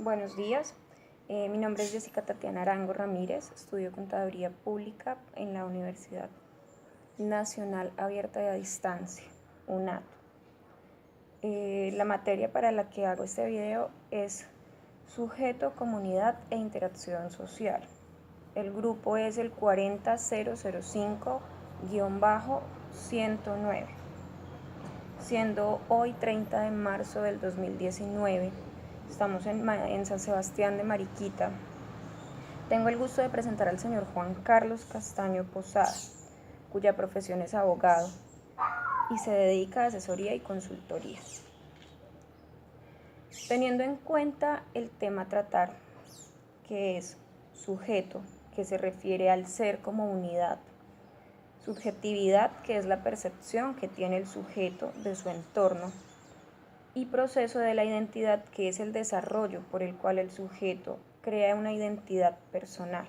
Buenos días, mi nombre es Jessica Tatiana Arango Ramírez, estudio Contaduría Pública en la Universidad Nacional Abierta y a Distancia, UNAD. La materia para la que hago este video es Sujeto, Comunidad e Interacción Social. El grupo es el 40005-109, siendo hoy 30 de marzo del 2019. Estamos en San Sebastián de Mariquita. Tengo el gusto de presentar al señor Juan Carlos Castaño Posada, cuya profesión es abogado y se dedica a asesoría y consultoría. Teniendo en cuenta el tema a tratar, que es sujeto, que se refiere al ser como unidad, subjetividad, que es la percepción que tiene el sujeto de su entorno, y proceso de la identidad, que es el desarrollo por el cual el sujeto crea una identidad personal.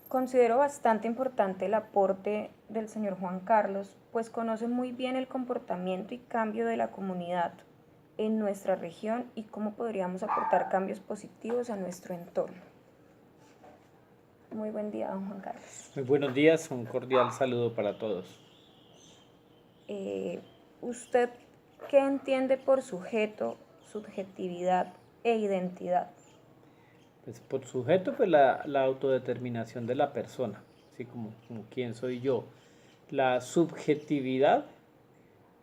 Considero bastante importante el aporte del señor Juan Carlos, pues conoce muy bien el comportamiento y cambio de la comunidad en nuestra región y cómo podríamos aportar cambios positivos a nuestro entorno. Muy buen día, don Juan Carlos. Muy buenos días, un cordial saludo para todos. ¿Usted qué entiende por sujeto, subjetividad e identidad? Pues por sujeto, pues la autodeterminación de la persona, así como quién soy yo. La subjetividad,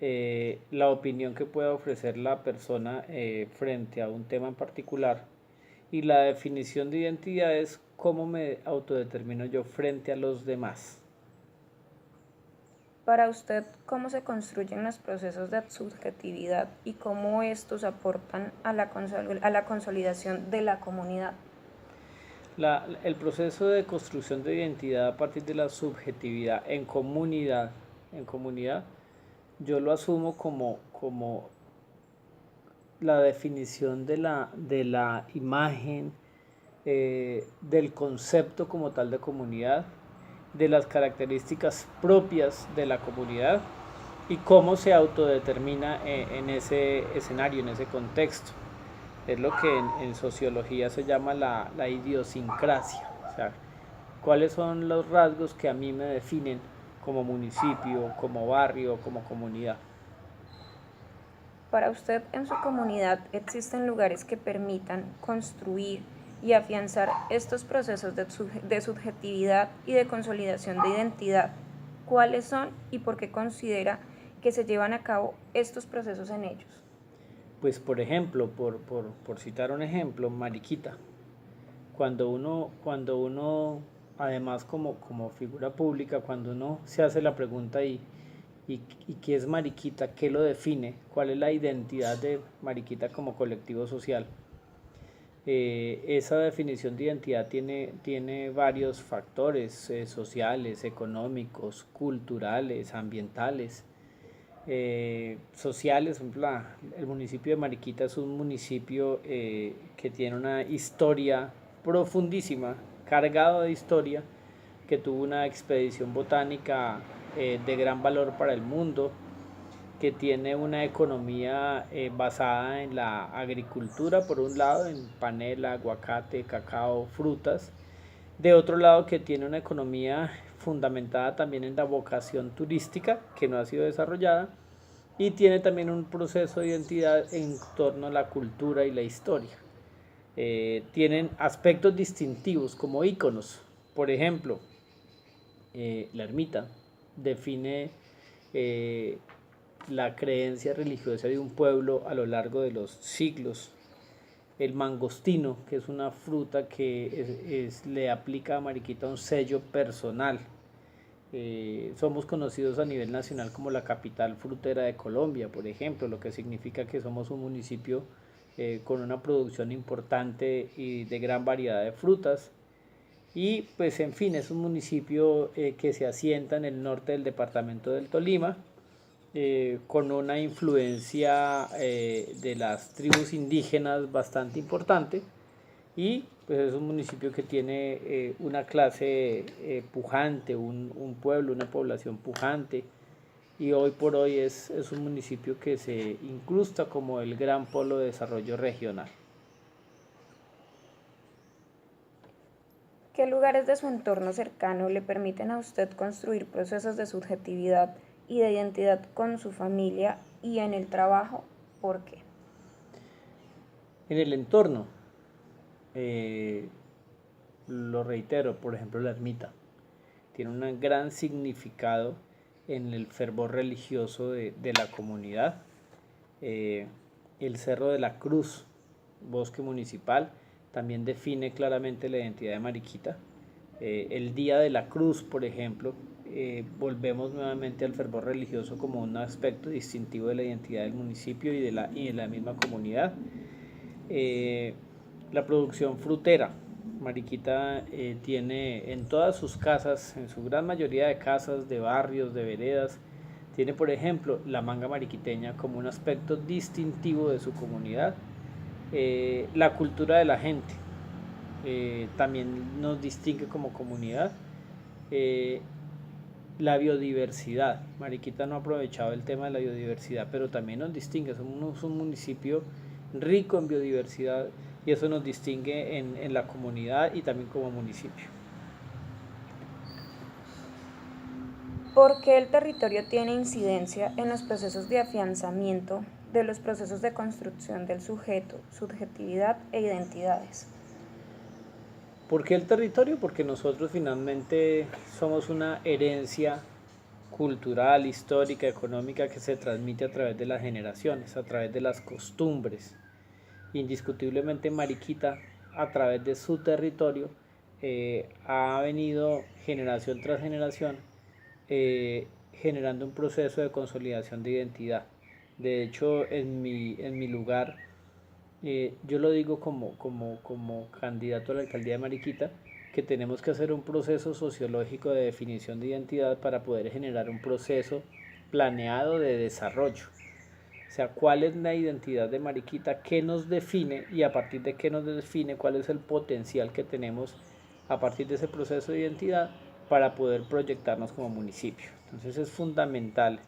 la opinión que pueda ofrecer la persona frente a un tema en particular. Y la definición de identidad es cómo me autodetermino yo frente a los demás. Para usted, ¿cómo se construyen los procesos de subjetividad y cómo estos aportan a la consolidación de la comunidad? El proceso de construcción de identidad a partir de la subjetividad en comunidad, yo lo asumo como la definición de la imagen, del concepto como tal de comunidad, de las características propias de la comunidad y cómo se autodetermina en ese escenario, en ese contexto. Es lo que en sociología se llama la idiosincrasia, o sea, cuáles son los rasgos que a mí me definen como municipio, como barrio, como comunidad. Para usted, en su comunidad existen lugares que permitan construir y afianzar estos procesos de subjetividad y de consolidación de identidad. ¿Cuáles son y por qué considera que se llevan a cabo estos procesos en ellos? Pues por ejemplo, por citar un ejemplo, Mariquita. Cuando uno además como figura pública, cuando uno se hace la pregunta y qué es Mariquita, qué lo define, cuál es la identidad de Mariquita como colectivo social, esa definición de identidad tiene varios factores sociales, económicos, culturales, ambientales, sociales. Por ejemplo, el municipio de Mariquita es un municipio que tiene una historia profundísima, cargado de historia, que tuvo una expedición botánica de gran valor para el mundo, que tiene una economía basada en la agricultura, por un lado, en panela, aguacate, cacao, frutas. De otro lado, que tiene una economía fundamentada también en la vocación turística, que no ha sido desarrollada, y tiene también un proceso de identidad en torno a la cultura y la historia. Tienen aspectos distintivos como íconos. Por ejemplo, la ermita define la creencia religiosa de un pueblo a lo largo de los siglos. El mangostino, que es una fruta que le aplica a Mariquita un sello personal. Somos conocidos a nivel nacional como la capital frutera de Colombia, por ejemplo, lo que significa que somos un municipio con una producción importante y de gran variedad de frutas. Y pues en fin, es un municipio que se asienta en el norte del departamento del Tolima, con una influencia de las tribus indígenas bastante importante, y pues es un municipio que tiene una clase pujante, un pueblo, una población pujante, y hoy por hoy es un municipio que se incrusta como el gran polo de desarrollo regional. ¿Qué lugares de su entorno cercano le permiten a usted construir procesos de subjetividad y de identidad con su familia y en el trabajo? ¿Por qué? En el entorno, eh, lo reitero, por ejemplo la ermita, tiene un gran significado en el fervor religioso de la comunidad. Eh, el Cerro de la Cruz, bosque municipal, también define claramente la identidad de Mariquita. El Día de la Cruz, por ejemplo, volvemos nuevamente al fervor religioso como un aspecto distintivo de la identidad del municipio y de la misma comunidad. Eh, la producción frutera, Mariquita tiene en todas sus casas, en su gran mayoría de casas, de barrios, de veredas, tiene por ejemplo la manga mariquiteña como un aspecto distintivo de su comunidad. La cultura de la gente también nos distingue como comunidad. Eh, la biodiversidad, Mariquita no ha aprovechado el tema de la biodiversidad, pero también nos distingue, somos un municipio rico en biodiversidad y eso nos distingue en la comunidad y también como municipio. ¿Por qué el territorio tiene incidencia en los procesos de afianzamiento de los procesos de construcción del sujeto, subjetividad e identidades? ¿Por qué el territorio? Porque nosotros finalmente somos una herencia cultural, histórica, económica que se transmite a través de las generaciones, a través de las costumbres. Indiscutiblemente Mariquita, a través de su territorio, ha venido generación tras generación generando un proceso de consolidación de identidad. De hecho, en mi lugar, yo lo digo como candidato a la alcaldía de Mariquita, que tenemos que hacer un proceso sociológico de definición de identidad para poder generar un proceso planeado de desarrollo. O sea, cuál es la identidad de Mariquita, qué nos define y a partir de qué nos define, cuál es el potencial que tenemos a partir de ese proceso de identidad para poder proyectarnos como municipio. Entonces es fundamental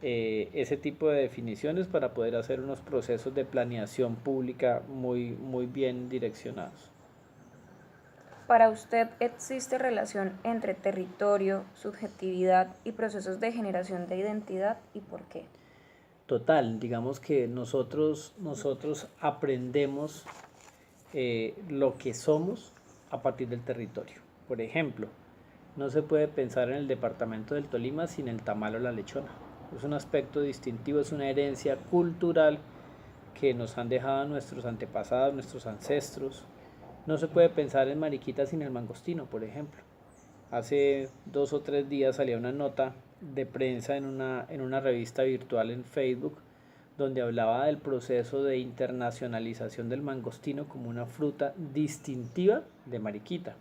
ese tipo de definiciones para poder hacer unos procesos de planeación pública muy bien direccionados. Para usted, ¿existe relación entre territorio, subjetividad y procesos de generación de identidad y por qué? Total, digamos que nosotros aprendemos lo que somos a partir del territorio. Por ejemplo, no se puede pensar en el departamento del Tolima sin el tamal o la lechona. Es un aspecto distintivo, es una herencia cultural que nos han dejado nuestros antepasados, nuestros ancestros. No se puede pensar en Mariquita sin el mangostino, por ejemplo. Hace 2 o 3 días salía una nota de prensa en una revista virtual en Facebook donde hablaba del proceso de internacionalización del mangostino como una fruta distintiva de Mariquita.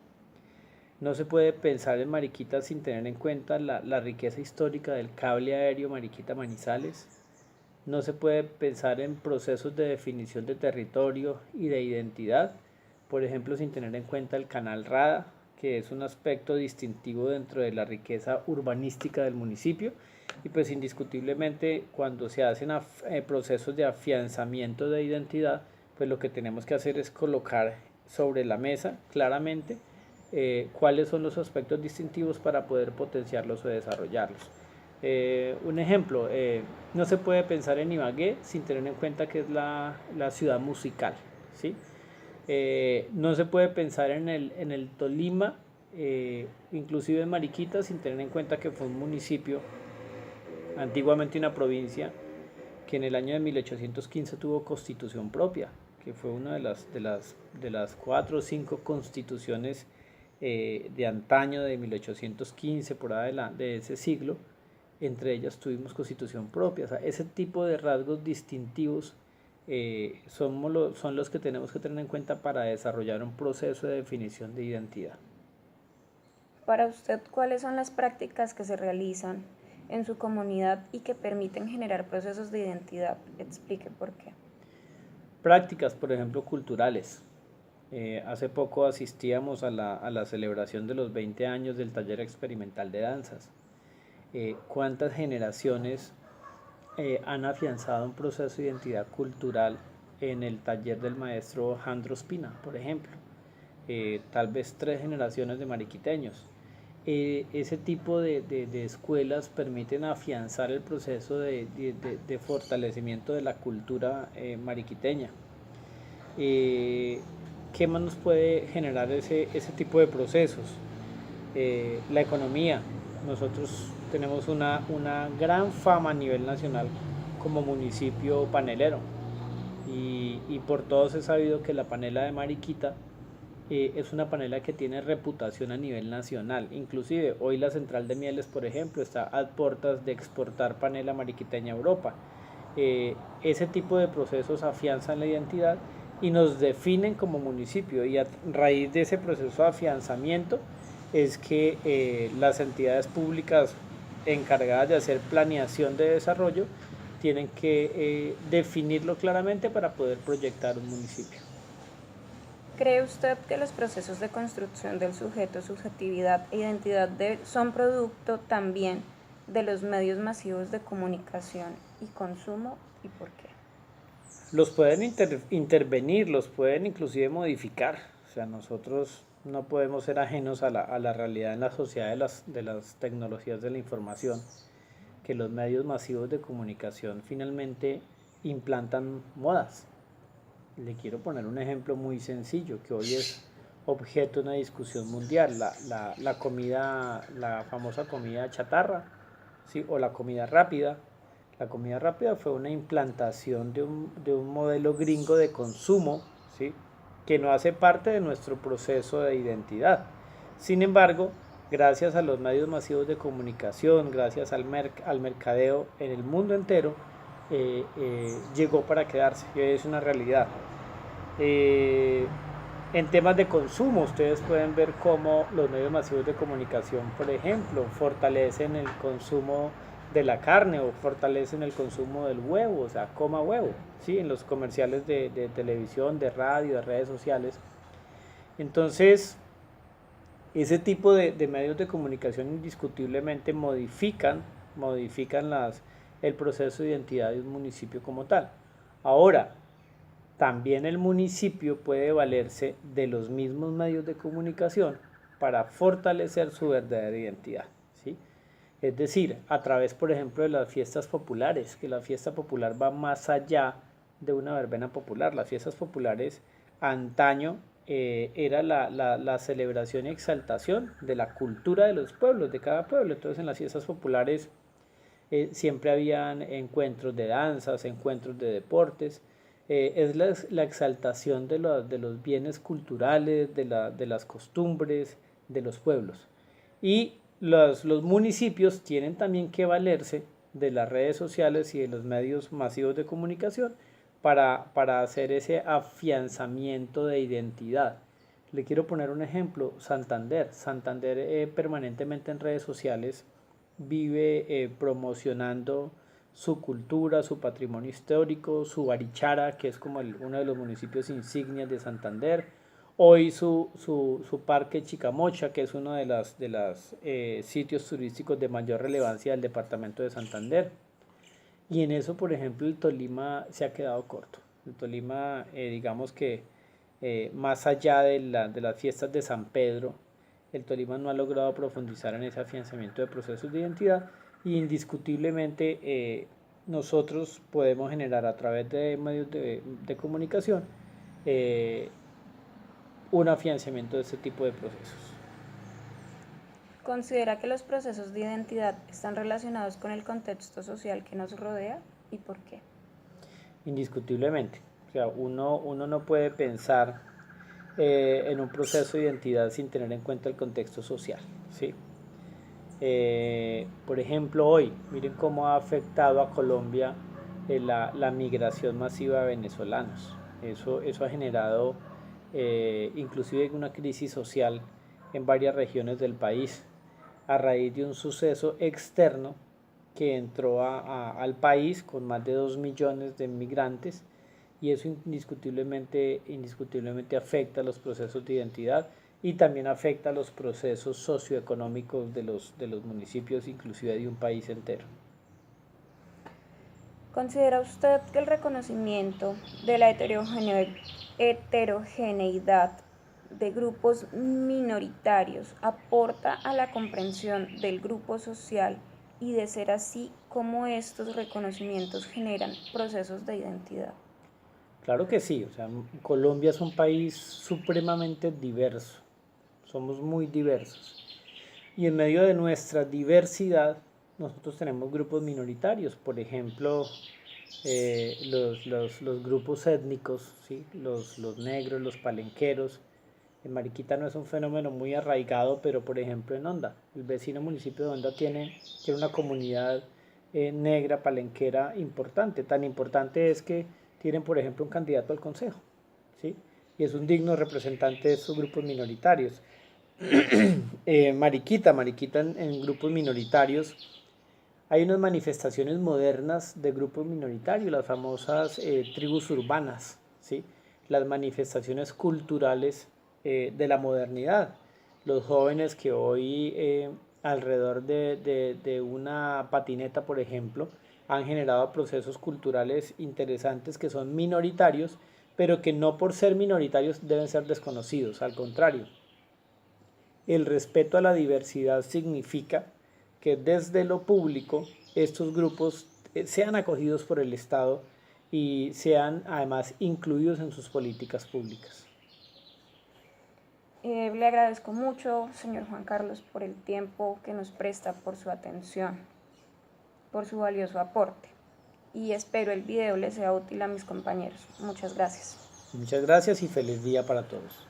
No se puede pensar en Mariquita sin tener en cuenta la riqueza histórica del cable aéreo Mariquita Manizales. No se puede pensar en procesos de definición de territorio y de identidad, por ejemplo, sin tener en cuenta el canal Rada, que es un aspecto distintivo dentro de la riqueza urbanística del municipio. Y pues indiscutiblemente cuando se hacen procesos de afianzamiento de identidad, pues lo que tenemos que hacer es colocar sobre la mesa claramente cuáles son los aspectos distintivos para poder potenciarlos o desarrollarlos. Un ejemplo, no se puede pensar en Ibagué sin tener en cuenta que es la ciudad musical, ¿sí? No se puede pensar en el Tolima, inclusive en Mariquita, sin tener en cuenta que fue un municipio, antiguamente una provincia, que en el año de 1815 tuvo constitución propia, que fue una de las 4 o 5 constituciones de antaño de 1815, por ahí de ese siglo. Entre ellas tuvimos constitución propia. O sea, ese tipo de rasgos distintivos son los que tenemos que tener en cuenta para desarrollar un proceso de definición de identidad. Para usted, ¿cuáles son las prácticas que se realizan en su comunidad y que permiten generar procesos de identidad? Explique por qué. Prácticas, por ejemplo, culturales. Hace poco asistíamos a la celebración de los 20 años del taller experimental de danzas. cuántas generaciones han afianzado un proceso de identidad cultural en el taller del maestro Jandro Spina, por ejemplo. Tal vez 3 generaciones de mariquiteños. Ese tipo de escuelas permiten afianzar el proceso de fortalecimiento de la cultura mariquiteña. ¿Qué más nos puede generar ese tipo de procesos? La economía. Nosotros tenemos una gran fama a nivel nacional como municipio panelero y por todos he sabido que la panela de Mariquita es una panela que tiene reputación a nivel nacional. Inclusive hoy la central de mieles, por ejemplo, está a puertas de exportar panela mariquiteña a Europa. Ese tipo de procesos afianzan la identidad y nos definen como municipio, y a raíz de ese proceso de afianzamiento es que las entidades públicas encargadas de hacer planeación de desarrollo tienen que definirlo claramente para poder proyectar un municipio. ¿Cree usted que los procesos de construcción del sujeto, subjetividad e identidad son producto también de los medios masivos de comunicación y consumo, y por qué? Los pueden intervenir, los pueden inclusive modificar. O sea, nosotros no podemos ser ajenos a la realidad en la sociedad de las tecnologías de la información, que los medios masivos de comunicación finalmente implantan modas. Le quiero poner un ejemplo muy sencillo que hoy es objeto de una discusión mundial, la comida, la famosa comida chatarra, ¿sí? O la comida rápida. La comida rápida fue una implantación de un modelo gringo de consumo, ¿sí? Que no hace parte de nuestro proceso de identidad. Sin embargo, gracias a los medios masivos de comunicación, gracias al mercadeo en el mundo entero, llegó para quedarse, y hoy es una realidad. Eh, en temas de consumo, ustedes pueden ver cómo los medios masivos de comunicación, por ejemplo, fortalecen el consumo de la carne o fortalecen el consumo del huevo, o sea, coma huevo, ¿sí? En los comerciales de televisión, de radio, de redes sociales. Entonces, ese tipo de medios de comunicación indiscutiblemente modifican el proceso de identidad de un municipio como tal. Ahora, también el municipio puede valerse de los mismos medios de comunicación para fortalecer su verdadera identidad, ¿sí? Es decir, a través, por ejemplo, de las fiestas populares, que la fiesta popular va más allá de una verbena popular. Las fiestas populares antaño era la celebración y exaltación de la cultura de los pueblos, de cada pueblo. Entonces en las fiestas populares siempre habían encuentros de danzas, encuentros de deportes. Es la exaltación de los bienes culturales, de las costumbres de los pueblos. Y los municipios tienen también que valerse de las redes sociales y de los medios masivos de comunicación para hacer ese afianzamiento de identidad. Le quiero poner un ejemplo, Santander. Santander permanentemente en redes sociales vive promocionando su cultura, su patrimonio histórico, su Barichara, que es como uno de los municipios insignias de Santander. Hoy su parque Chicamocha, que es uno de los sitios turísticos de mayor relevancia del departamento de Santander. Y en eso, por ejemplo, el Tolima se ha quedado corto. El Tolima, digamos que más allá de las fiestas de San Pedro, el Tolima no ha logrado profundizar en ese afianzamiento de procesos de identidad, y indiscutiblemente nosotros podemos generar a través de medios de comunicación eh, un afianzamiento de este tipo de procesos. ¿Considera que los procesos de identidad están relacionados con el contexto social que nos rodea, y por qué? Indiscutiblemente. O sea, uno no puede pensar en un proceso de identidad sin tener en cuenta el contexto social, ¿sí? Por ejemplo, hoy, miren cómo ha afectado a Colombia la migración masiva de venezolanos. Eso ha generado inclusive una crisis social en varias regiones del país a raíz de un suceso externo que entró al país con más de 2 millones de migrantes, y eso indiscutiblemente afecta los procesos de identidad y también afecta los procesos socioeconómicos de los municipios, inclusive de un país entero. ¿Considera usted que el reconocimiento de la heterogeneidad de grupos minoritarios aporta a la comprensión del grupo social y, de ser así, cómo estos reconocimientos generan procesos de identidad? Claro que sí, o sea, Colombia es un país supremamente diverso, somos muy diversos. Y en medio de nuestra diversidad, nosotros tenemos grupos minoritarios, por ejemplo, los grupos étnicos, ¿sí? Los negros, los palenqueros. En Mariquita no es un fenómeno muy arraigado, pero por ejemplo en Honda, el vecino municipio de Honda tiene una comunidad negra palenquera importante. Tan importante es que tienen, por ejemplo, un candidato al consejo, ¿sí? Y es un digno representante de esos grupos minoritarios. Mariquita en grupos minoritarios. Hay unas manifestaciones modernas de grupos minoritarios, las famosas tribus urbanas, ¿sí? Las manifestaciones culturales de la modernidad. Los jóvenes que hoy alrededor de una patineta, por ejemplo, han generado procesos culturales interesantes que son minoritarios, pero que no por ser minoritarios deben ser desconocidos, al contrario. El respeto a la diversidad significa que desde lo público estos grupos sean acogidos por el Estado y sean además incluidos en sus políticas públicas. Le agradezco mucho, señor Juan Carlos, por el tiempo que nos presta, por su atención, por su valioso aporte. Y espero el video le sea útil a mis compañeros. Muchas gracias. Muchas gracias y feliz día para todos.